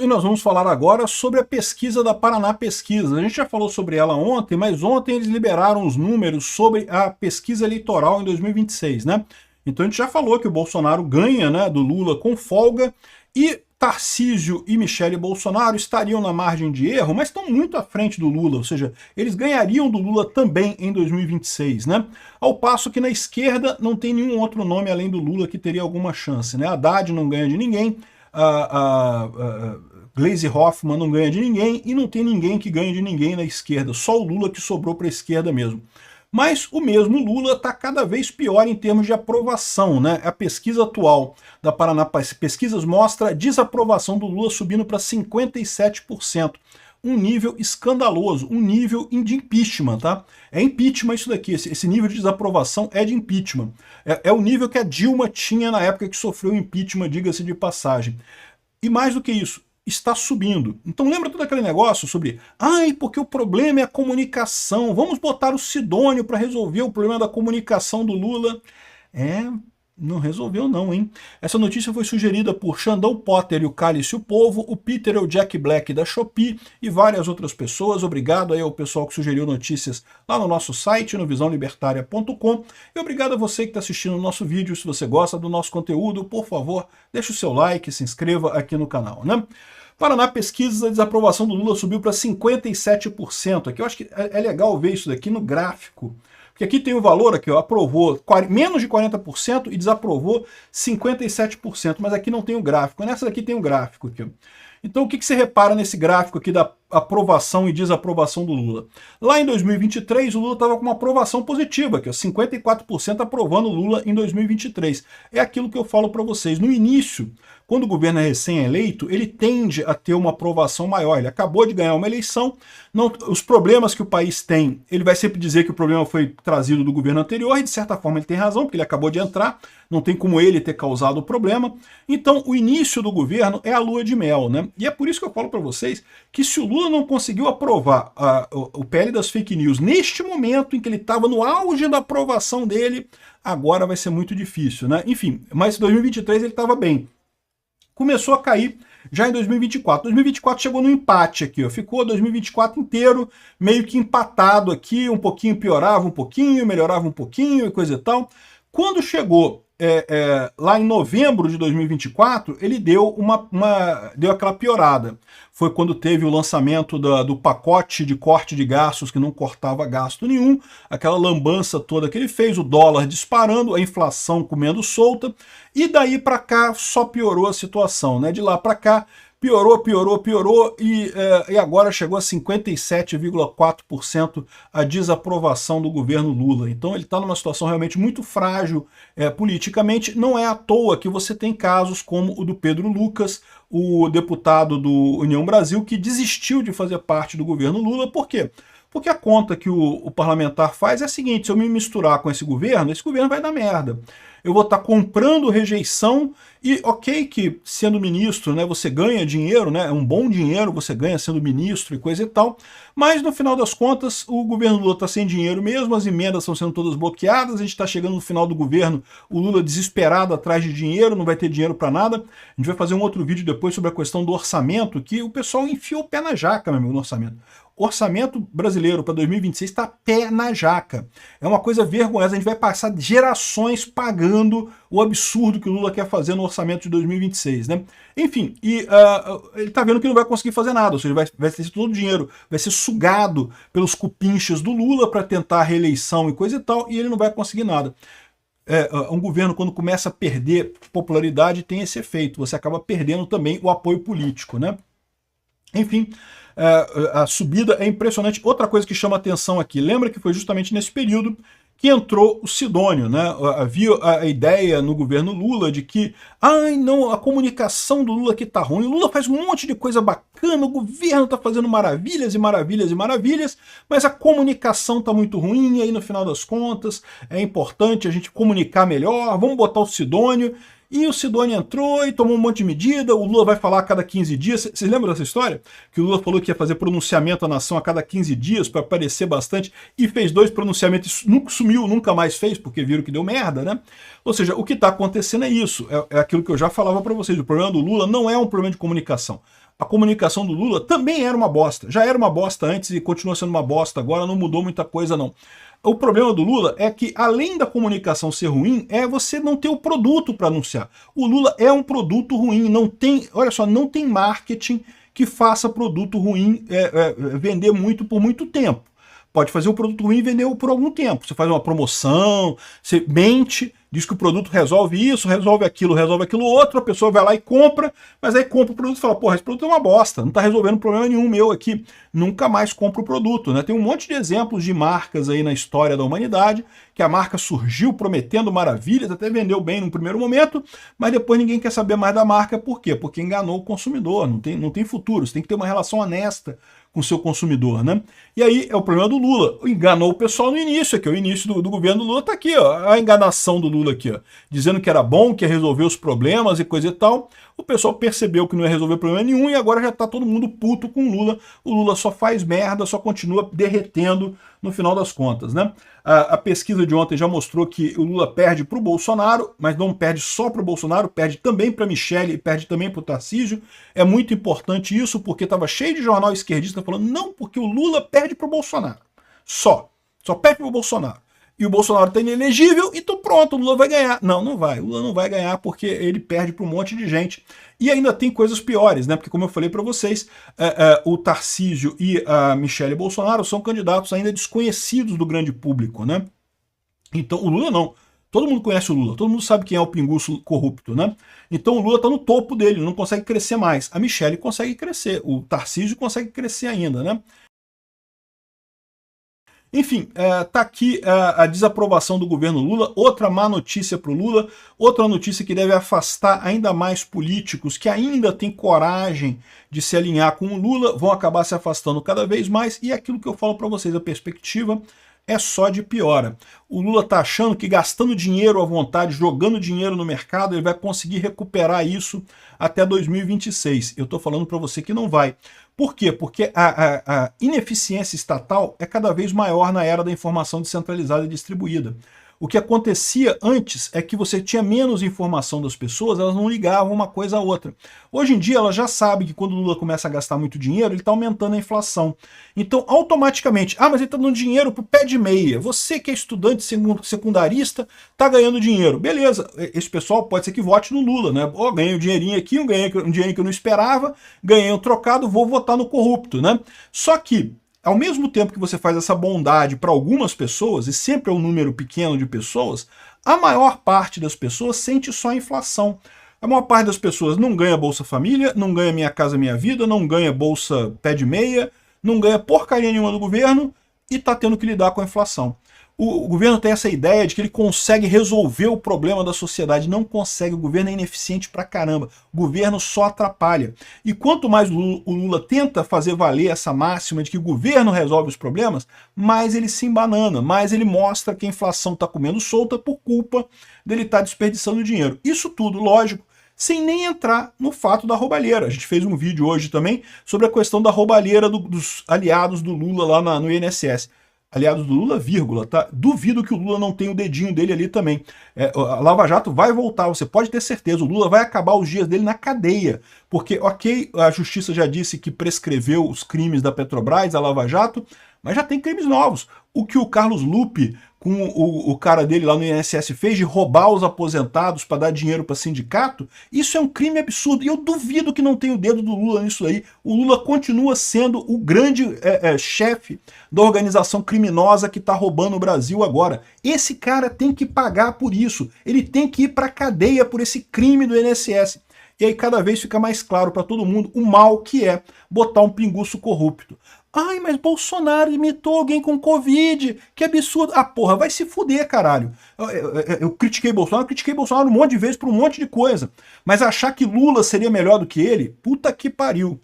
E nós vamos falar agora sobre a pesquisa da Paraná Pesquisa. A gente já falou sobre ela ontem, mas ontem eles liberaram os números sobre a pesquisa eleitoral em 2026, né? Então a gente já falou que o Bolsonaro ganha, né, do Lula com folga, e Tarcísio e Michele Bolsonaro estariam na margem de erro, mas estão muito à frente do Lula, ou seja, eles ganhariam do Lula também em 2026, né? Ao passo que na esquerda não tem nenhum outro nome além do Lula que teria alguma chance, né? Haddad não ganha de ninguém, Gleisi Hoffmann não ganha de ninguém, e não tem ninguém que ganhe de ninguém na esquerda, só o Lula que sobrou para a esquerda mesmo. Mas o mesmo Lula está cada vez pior em termos de aprovação, né? A pesquisa atual da Paraná Pesquisas mostra a desaprovação do Lula subindo para 57%. Um nível escandaloso, um nível de impeachment, tá? É impeachment isso daqui, esse nível de desaprovação é de impeachment. É o nível que a Dilma tinha na época que sofreu impeachment, diga-se de passagem. E mais do que isso, está subindo. Então lembra todo aquele negócio sobre porque o problema é a comunicação, vamos botar o Sidônio para resolver o problema da comunicação do Lula. Não resolveu não, hein? Essa notícia foi sugerida por Xandão Potter e o Cálice o Povo, o Peter e o Jack Black da Shopee e várias outras pessoas. Obrigado aí ao pessoal que sugeriu notícias lá no nosso site, no visãolibertaria.com. E obrigado a você que está assistindo o nosso vídeo. Se você gosta do nosso conteúdo, por favor, deixe o seu like, se inscreva aqui no canal, né? Paraná Pesquisas, a desaprovação do Lula subiu para 57%. Aqui eu acho que é legal ver isso daqui no gráfico. Porque aqui tem o valor, aqui, ó, aprovou menos de 40% e desaprovou 57%, mas aqui não tem o gráfico. Nessa daqui tem o gráfico aqui. Então o que você repara nesse gráfico aqui da aprovação e desaprovação do Lula? Lá em 2023 o Lula estava com uma aprovação positiva, aqui, ó, 54% aprovando o Lula em 2023. É aquilo que eu falo para vocês. No início, quando o governo é recém-eleito, ele tende a ter uma aprovação maior. Ele acabou de ganhar uma eleição, os problemas que o país tem, ele vai sempre dizer que o problema foi trazido do governo anterior, e de certa forma ele tem razão, porque ele acabou de entrar, não tem como ele ter causado o problema. Então o início do governo é a lua de mel, né? E é por isso que eu falo para vocês que se o Lula não conseguiu aprovar o PL das fake news neste momento em que ele estava no auge da aprovação dele, agora vai ser muito difícil, né? Enfim, mas em 2023 ele estava bem. Começou a cair já em 2024. 2024 chegou no empate aqui, ó. Ficou 2024 inteiro meio que empatado aqui, um pouquinho piorava um pouquinho, melhorava um pouquinho e coisa e tal. Quando chegou lá em novembro de 2024, ele deu deu aquela piorada. Foi quando teve o lançamento do pacote de corte de gastos que não cortava gasto nenhum, aquela lambança toda que ele fez, o dólar disparando, a inflação comendo solta, e daí para cá só piorou a situação, né? De lá para cá piorou, e agora chegou a 57,4% a desaprovação do governo Lula. Então ele está numa situação realmente muito frágil politicamente. Não é à toa que você tem casos como o do Pedro Lucas, o deputado do União Brasil, que desistiu de fazer parte do governo Lula. Por quê? Porque a conta que o parlamentar faz é a seguinte: se eu me misturar com esse governo vai dar merda. Eu vou estar comprando rejeição e ok que sendo ministro, né, você ganha dinheiro, né, é um bom dinheiro você ganha sendo ministro e coisa e tal, mas no final das contas o governo Lula está sem dinheiro mesmo, as emendas estão sendo todas bloqueadas, a gente está chegando no final do governo, o Lula desesperado atrás de dinheiro, não vai ter dinheiro para nada. A gente vai fazer um outro vídeo depois sobre a questão do orçamento, que o pessoal enfiou o pé na jaca, meu amigo, no orçamento. O orçamento brasileiro para 2026 está pé na jaca. É uma coisa vergonhosa. A gente vai passar gerações pagando o absurdo que o Lula quer fazer no orçamento de 2026, né? Enfim, ele está vendo que não vai conseguir fazer nada, ou seja, vai ter todo o dinheiro, vai ser sugado pelos cupinchas do Lula para tentar a reeleição e coisa e tal, e ele não vai conseguir nada. Um governo, quando começa a perder popularidade, tem esse efeito. Você acaba perdendo também o apoio político, né? Enfim, a subida é impressionante. Outra coisa que chama atenção aqui, lembra que foi justamente nesse período que entrou o Sidônio, né? Havia a ideia no governo Lula de que, não, a comunicação do Lula aqui tá ruim, o Lula faz um monte de coisa bacana, o governo tá fazendo maravilhas e maravilhas e maravilhas, mas a comunicação tá muito ruim, e aí no final das contas é importante a gente comunicar melhor, vamos botar o Sidônio. E o Sidônio entrou e tomou um monte de medida, o Lula vai falar a cada 15 dias. Vocês lembram dessa história? Que o Lula falou que ia fazer pronunciamento à nação a cada 15 dias para aparecer bastante, e fez 2 pronunciamentos, sumiu, nunca mais fez, porque viram que deu merda, né? Ou seja, o que está acontecendo é isso, é aquilo que eu já falava para vocês, o problema do Lula não é um problema de comunicação. a comunicação do Lula também era uma bosta. Já era uma bosta antes e continua sendo uma bosta agora, não mudou muita coisa não. O problema do Lula é que, além da comunicação ser ruim, é você não ter o produto para anunciar. O Lula é um produto ruim, não tem, olha só, não tem marketing que faça produto ruim vender muito por muito tempo. Pode fazer o produto ruim e vender por algum tempo. Você faz uma promoção, você mente, diz que o produto resolve isso, resolve aquilo outro, a pessoa vai lá e compra, mas aí compra o produto e fala, porra, esse produto é uma bosta, não está resolvendo problema nenhum meu aqui, nunca mais compra o produto, né? Tem um monte de exemplos de marcas aí na história da humanidade, que a marca surgiu prometendo maravilhas, até vendeu bem no primeiro momento, mas depois ninguém quer saber mais da marca, por quê? Porque enganou o consumidor, não tem futuro, você tem que ter uma relação honesta com o seu consumidor, né? E aí é o problema do Lula. Enganou o pessoal no início, aqui, o início do governo do Lula tá aqui, ó, a enganação do Lula aqui, ó, dizendo que era bom, que ia resolver os problemas e coisa e tal. O pessoal percebeu que não ia resolver problema nenhum e agora já tá todo mundo puto com o Lula. O Lula só faz merda, só continua derretendo no final das contas, né? A pesquisa de ontem já mostrou que o Lula perde para o Bolsonaro, mas não perde só para o Bolsonaro, perde também para a Michele e perde também para o Tarcísio. É muito importante isso, porque estava cheio de jornal esquerdista falando, não, porque o Lula perde para o Bolsonaro. Só perde para o Bolsonaro. E o Bolsonaro está inelegível, então pronto, o Lula vai ganhar. Não, não vai. O Lula não vai ganhar porque ele perde para um monte de gente. E ainda tem coisas piores, né? Porque como eu falei para vocês, o Tarcísio e a Michele Bolsonaro são candidatos ainda desconhecidos do grande público, né? Então, o Lula não. Todo mundo conhece o Lula, todo mundo sabe quem é o pinguço corrupto, né? Então o Lula está no topo dele, não consegue crescer mais. A Michele consegue crescer, o Tarcísio consegue crescer ainda, né? Enfim, tá aqui a desaprovação do governo Lula, outra má notícia para o Lula, outra notícia que deve afastar ainda mais políticos que ainda têm coragem de se alinhar com o Lula, vão acabar se afastando cada vez mais, e aquilo que eu falo para vocês, a perspectiva é só de piora. O Lula está achando que gastando dinheiro à vontade, jogando dinheiro no mercado, ele vai conseguir recuperar isso até 2026. Eu estou falando para você que não vai. Por quê? Porque a ineficiência estatal é cada vez maior na era da informação descentralizada e distribuída. O que acontecia antes é que você tinha menos informação das pessoas, elas não ligavam uma coisa a outra. Hoje em dia ela já sabe que quando o Lula começa a gastar muito dinheiro, ele está aumentando a inflação. Então automaticamente, mas ele está dando dinheiro para o pé de meia. Você que é estudante secundarista, está ganhando dinheiro. Beleza, esse pessoal pode ser que vote no Lula, né? Ganhei um dinheirinho aqui, um dinheirinho que eu não esperava, ganhei um trocado, vou votar no corrupto, né? Só que ao mesmo tempo que você faz essa bondade para algumas pessoas, e sempre é um número pequeno de pessoas, a maior parte das pessoas sente só a inflação. A maior parte das pessoas não ganha Bolsa Família, não ganha Minha Casa Minha Vida, não ganha Bolsa Pé de Meia, não ganha porcaria nenhuma do governo e está tendo que lidar com a inflação. O governo tem essa ideia de que ele consegue resolver o problema da sociedade. Não consegue, o governo é ineficiente pra caramba. O governo só atrapalha. E quanto mais o Lula tenta fazer valer essa máxima de que o governo resolve os problemas, mais ele se embanana, mais ele mostra que a inflação está comendo solta por culpa dele estar desperdiçando dinheiro. Isso tudo, lógico, sem nem entrar no fato da roubalheira. A gente fez um vídeo hoje também sobre a questão da roubalheira dos aliados do Lula lá no INSS. Aliados do Lula, vírgula, tá? Duvido que o Lula não tenha o dedinho dele ali também. A Lava Jato vai voltar, você pode ter certeza. O Lula vai acabar os dias dele na cadeia. Porque, ok, a justiça já disse que prescreveu os crimes da Petrobras, da Lava Jato, mas já tem crimes novos. O que o Carlos Lupe, com o cara dele lá no INSS, fez de roubar os aposentados para dar dinheiro para sindicato, isso é um crime absurdo. E eu duvido que não tenha o dedo do Lula nisso aí. O Lula continua sendo o grande chefe da organização criminosa que está roubando o Brasil agora. Esse cara tem que pagar por isso. Ele tem que ir para a cadeia por esse crime do INSS. E aí cada vez fica mais claro para todo mundo o mal que é botar um pinguço corrupto. Ai, mas Bolsonaro imitou alguém com Covid, que absurdo. Ah, porra, vai se fuder, caralho. Eu critiquei Bolsonaro um monte de vezes por um monte de coisa. Mas achar que Lula seria melhor do que ele, puta que pariu.